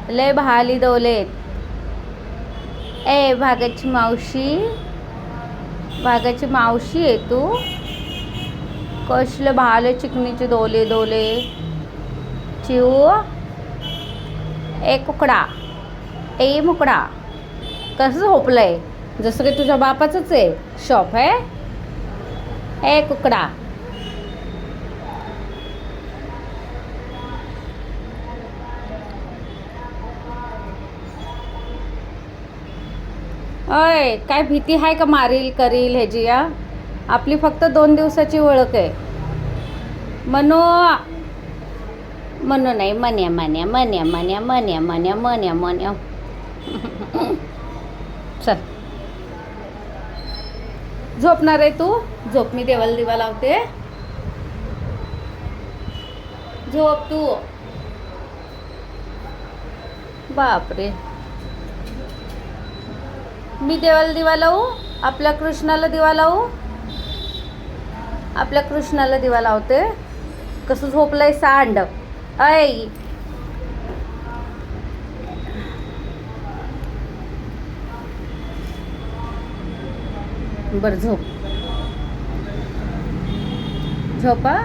लय भाली दौलेत. ए भागाची मावशी, भागाची मावशी आहे तू. कसले भाले चिकनीचे दोले दोले. चिऊ ए कुकडा, ए मुकडा, कसं झोपलंय जसं की तुझ्या बापाचंच आहे शॉप आहे. ए कुकडा. अय काय भीती आहे का मारील करील ह्याची या. आपली फक्त 2 दिवसाची ओळख आहे. म्हणू म्हणू नाही मन्या मन्या मन्या मन्या मन्या मन्या मन्या मन्या. चल झोपणार आहे तू. झोप, मी देवाला दिवा लावते. झोप तू. बापरे, मी देवाला दिवा लावू. आपल्या कृष्णाला दिवा लावू. आपल्या कृष्णाला दिवा लावते. कसं झोपलंय सांड. ऐ बर झोप. झोपा.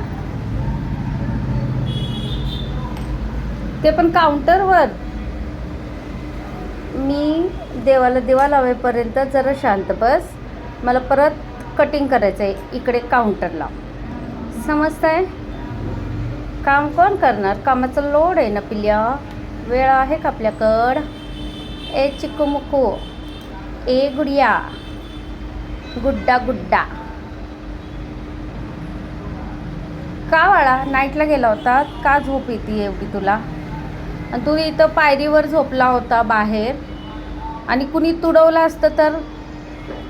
ते पण काउंटरवर. मी देवाला दिवा लावेपर्यंत जरा शांत बस. मला परत कटिंग करायचं आहे. इकडे काउंटरला समजतंय. काम कोण करणार. कामाचा लोड आहे ना पिल्या. वेळ आहे का आपल्याकडं. ए चिकू मुकू, ए गुडिया, गुड्डा गुड्डा. का बाळा नाईटला गेला होता. का झोप येते एवढी तुला. आणि तू इथं पायरीवर झोपला होता बाहेर. आणि कुणी तुडवलं असतं तर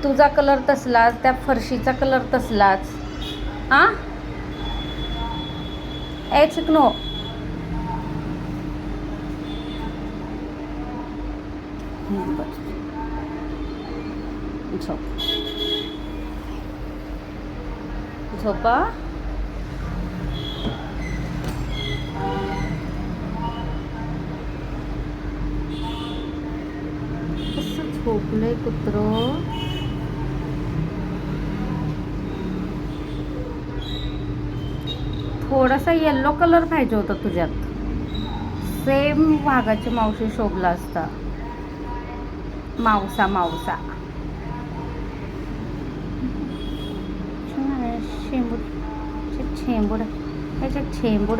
तुझा कलर तसलाच, त्या फरशीचा कलर तसलाच. हां ए चिकनो. झोप. झोपा. कसं झोपलंय कुत्रं. थोडासा येल्लो कलर पाहिजे होता तुझ्यात. सेम वाघाची मावशी शोभला असता. मावसा मावसा. शेंबूड, छेंबूड, ह्याच्यात छेंबूड.